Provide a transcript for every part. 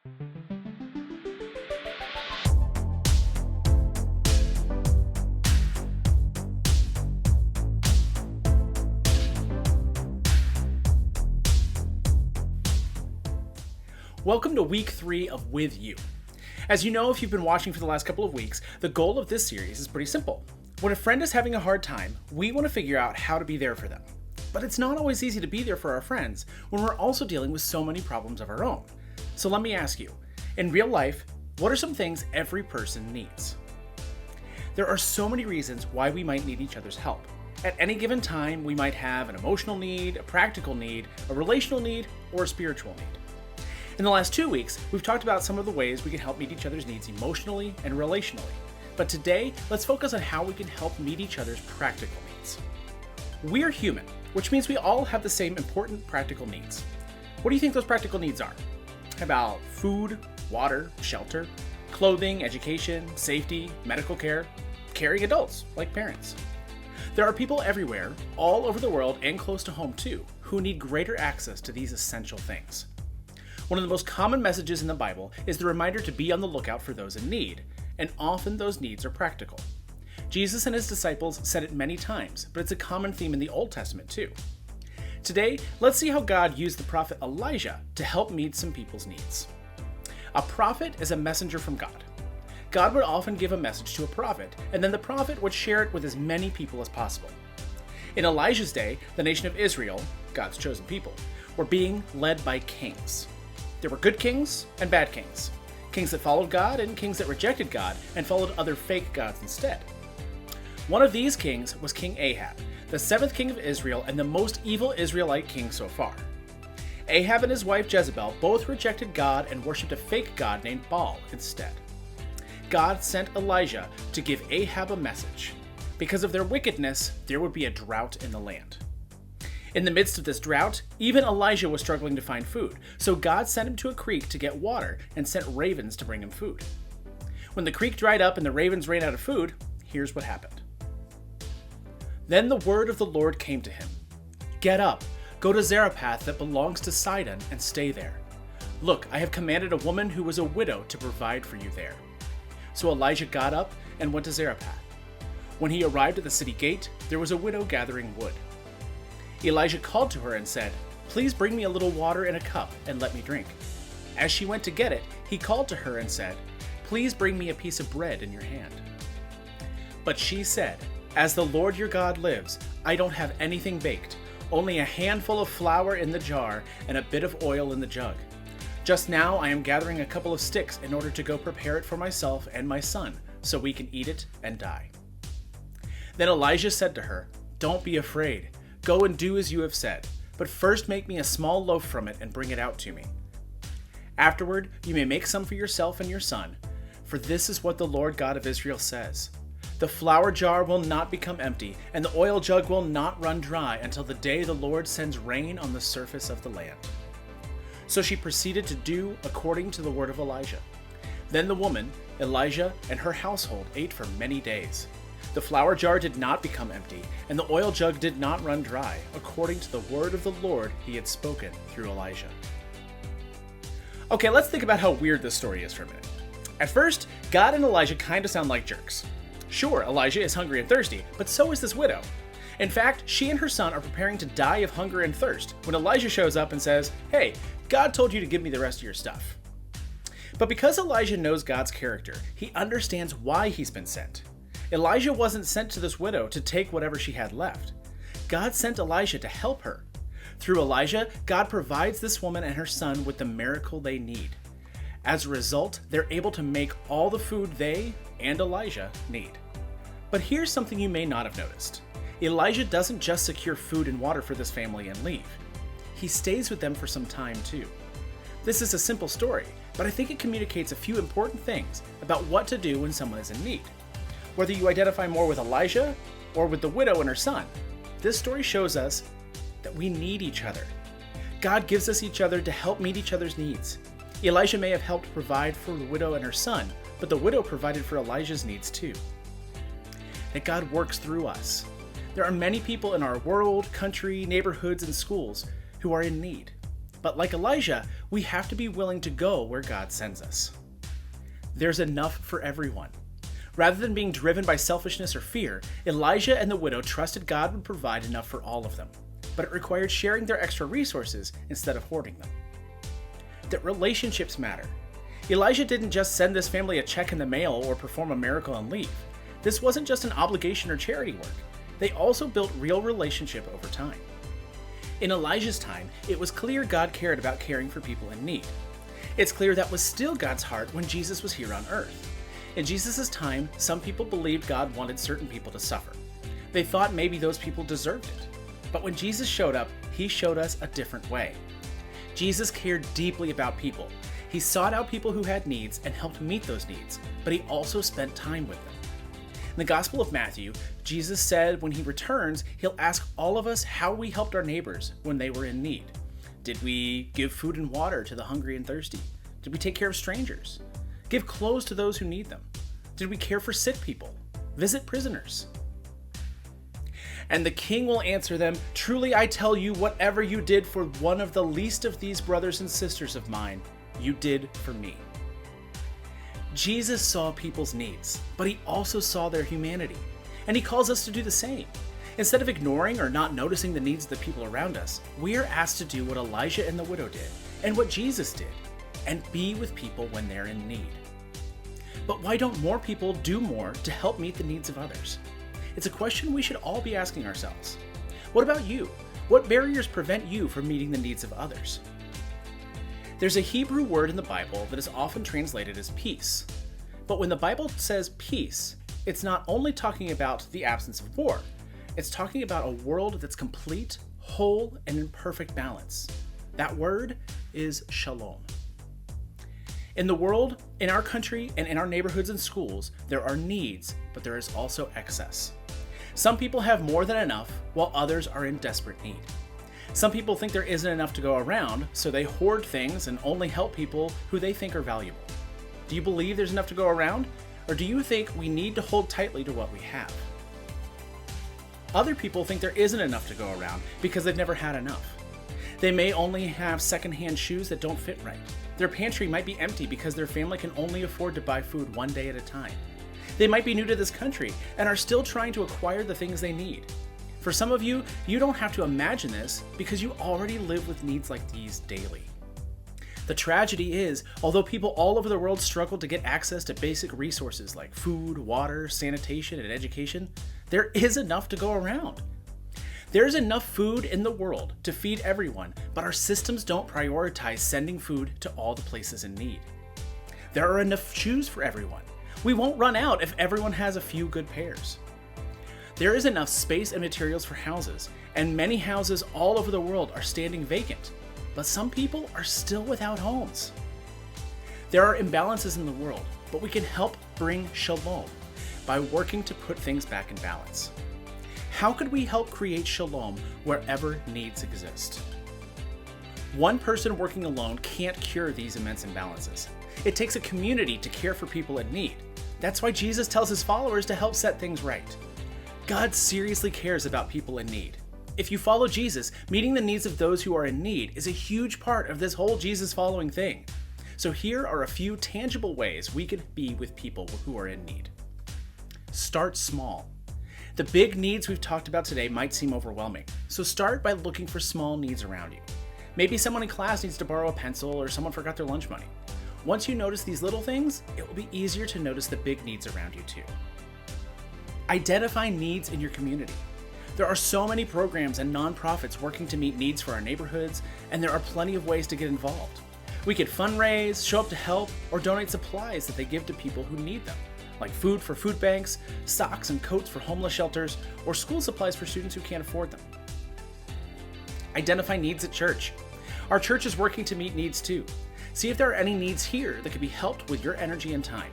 Welcome to week 3 of With You. As you know, if you've been watching for the last couple of weeks, the goal of this series is pretty simple. When a friend is having a hard time, we want to figure out how to be there for them. But it's not always easy to be there for our friends when we're also dealing with so many problems of our own. So let me ask you, in real life, what are some things every person needs? There are so many reasons why we might need each other's help. At any given time, we might have an emotional need, a practical need, a relational need, or a spiritual need. In the last 2 weeks, we've talked about some of the ways we can help meet each other's needs emotionally and relationally. But today, let's focus on how we can help meet each other's practical needs. We're human, which means we all have the same important practical needs. What do you think those practical needs are? How about food, water, shelter, clothing, education, safety, medical care, caring adults like parents? There are people everywhere, all over the world and close to home too, who need greater access to these essential things. One of the most common messages in the Bible is the reminder to be on the lookout for those in need, and often those needs are practical. Jesus and his disciples said it many times, but it's a common theme in the Old Testament too. Today, let's see how God used the prophet Elijah to help meet some people's needs. A prophet is a messenger from God. God would often give a message to a prophet, and then the prophet would share it with as many people as possible. In Elijah's day, the nation of Israel, God's chosen people, were being led by kings. There were good kings and bad kings. Kings that followed God and kings that rejected God and followed other fake gods instead. One of these kings was King Ahab, the 7th king of Israel and the most evil Israelite king so far. Ahab and his wife Jezebel both rejected God and worshipped a fake god named Baal instead. God sent Elijah to give Ahab a message. Because of their wickedness, there would be a drought in the land. In the midst of this drought, even Elijah was struggling to find food, so God sent him to a creek to get water and sent ravens to bring him food. When the creek dried up and the ravens ran out of food, here's what happened. Then the word of the Lord came to him. Get up, go to Zarephath that belongs to Sidon and stay there. Look, I have commanded a woman who was a widow to provide for you there. So Elijah got up and went to Zarephath. When he arrived at the city gate, there was a widow gathering wood. Elijah called to her and said, "Please bring me a little water in a cup and let me drink." As she went to get it, he called to her and said, "Please bring me a piece of bread in your hand." But she said, "As the Lord your God lives, I don't have anything baked, only a handful of flour in the jar and a bit of oil in the jug. Just now I am gathering a couple of sticks in order to go prepare it for myself and my son, so we can eat it and die." Then Elijah said to her, "Don't be afraid. Go and do as you have said, but first make me a small loaf from it and bring it out to me. Afterward, you may make some for yourself and your son, for this is what the Lord God of Israel says. The flour jar will not become empty, and the oil jug will not run dry until the day the Lord sends rain on the surface of the land." So she proceeded to do according to the word of Elijah. Then the woman, Elijah, and her household ate for many days. The flour jar did not become empty, and the oil jug did not run dry, according to the word of the Lord he had spoken through Elijah. Okay, let's think about how weird this story is for a minute. At first, God and Elijah kind of sound like jerks. Sure, Elijah is hungry and thirsty, but so is this widow. In fact, she and her son are preparing to die of hunger and thirst when Elijah shows up and says, "Hey, God told you to give me the rest of your stuff." But because Elijah knows God's character, he understands why he's been sent. Elijah wasn't sent to this widow to take whatever she had left. God sent Elijah to help her. Through Elijah, God provides this woman and her son with the miracle they need. As a result, they're able to make all the food they and Elijah need. But here's something you may not have noticed. Elijah doesn't just secure food and water for this family and leave. He stays with them for some time too. This is a simple story, but I think it communicates a few important things about what to do when someone is in need. Whether you identify more with Elijah or with the widow and her son, this story shows us that we need each other. God gives us each other to help meet each other's needs. Elijah may have helped provide for the widow and her son, but the widow provided for Elijah's needs too. That God works through us. There are many people in our world, country, neighborhoods, and schools who are in need. But like Elijah, we have to be willing to go where God sends us. There's enough for everyone. Rather than being driven by selfishness or fear, Elijah and the widow trusted God would provide enough for all of them, but it required sharing their extra resources instead of hoarding them. That relationships matter. Elijah didn't just send this family a check in the mail or perform a miracle and leave. This wasn't just an obligation or charity work. They also built real relationship over time. In Elijah's time, it was clear God cared about caring for people in need. It's clear that was still God's heart when Jesus was here on earth. In Jesus' time, some people believed God wanted certain people to suffer. They thought maybe those people deserved it. But when Jesus showed up, he showed us a different way. Jesus cared deeply about people. He sought out people who had needs and helped meet those needs, but he also spent time with them. In the Gospel of Matthew, Jesus said when he returns, he'll ask all of us how we helped our neighbors when they were in need. Did we give food and water to the hungry and thirsty? Did we take care of strangers? Give clothes to those who need them? Did we care for sick people? Visit prisoners? And the king will answer them, "Truly I tell you, whatever you did for one of the least of these brothers and sisters of mine, you did for me." Jesus saw people's needs, but he also saw their humanity, and he calls us to do the same. Instead of ignoring or not noticing the needs of the people around us, we are asked to do what Elijah and the widow did, and what Jesus did, and be with people when they're in need. But why don't more people do more to help meet the needs of others? It's a question we should all be asking ourselves. What about you? What barriers prevent you from meeting the needs of others? There's a Hebrew word in the Bible that is often translated as peace. But when the Bible says peace, it's not only talking about the absence of war, it's talking about a world that's complete, whole, and in perfect balance. That word is shalom. In the world, in our country, and in our neighborhoods and schools, there are needs, but there is also excess. Some people have more than enough, while others are in desperate need. Some people think there isn't enough to go around, so they hoard things and only help people who they think are valuable. Do you believe there's enough to go around, or do you think we need to hold tightly to what we have? Other people think there isn't enough to go around because they've never had enough. They may only have secondhand shoes that don't fit right. Their pantry might be empty because their family can only afford to buy food one day at a time. They might be new to this country and are still trying to acquire the things they need. For some of you, you don't have to imagine this because you already live with needs like these daily. The tragedy is, although people all over the world struggle to get access to basic resources like food, water, sanitation, and education, there is enough to go around. There's enough food in the world to feed everyone, but our systems don't prioritize sending food to all the places in need. There are enough shoes for everyone. We won't run out if everyone has a few good pairs. There is enough space and materials for houses, and many houses all over the world are standing vacant, but some people are still without homes. There are imbalances in the world, but we can help bring shalom by working to put things back in balance. How could we help create shalom wherever needs exist? One person working alone can't cure these immense imbalances. It takes a community to care for people in need. That's why Jesus tells his followers to help set things right. God seriously cares about people in need. If you follow Jesus, meeting the needs of those who are in need is a huge part of this whole Jesus following thing. So here are a few tangible ways we could be with people who are in need. Start small. The big needs we've talked about today might seem overwhelming, so start by looking for small needs around you. Maybe someone in class needs to borrow a pencil or someone forgot their lunch money. Once you notice these little things, it will be easier to notice the big needs around you too. Identify needs in your community. There are so many programs and nonprofits working to meet needs for our neighborhoods, and there are plenty of ways to get involved. We could fundraise, show up to help, or donate supplies that they give to people who need them, like food for food banks, socks and coats for homeless shelters, or school supplies for students who can't afford them. Identify needs at church. Our church is working to meet needs too. See if there are any needs here that could be helped with your energy and time.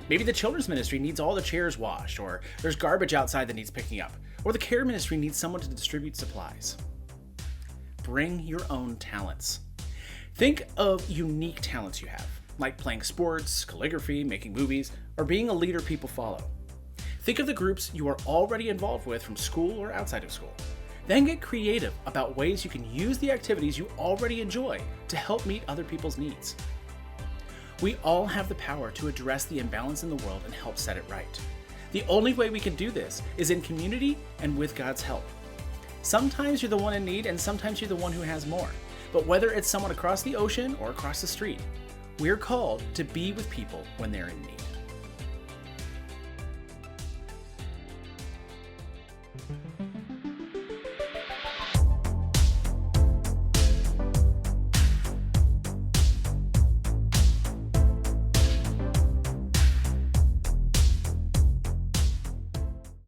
Maybe the children's ministry needs all the chairs washed, or there's garbage outside that needs picking up, or the care ministry needs someone to distribute supplies. Bring your own talents. Think of unique talents you have, like playing sports, calligraphy, making movies, or being a leader people follow. Think of the groups you are already involved with from school or outside of school. Then get creative about ways you can use the activities you already enjoy to help meet other people's needs. We all have the power to address the imbalance in the world and help set it right. The only way we can do this is in community and with God's help. Sometimes you're the one in need and sometimes you're the one who has more. But whether it's someone across the ocean or across the street, we're called to be with people when they're in need.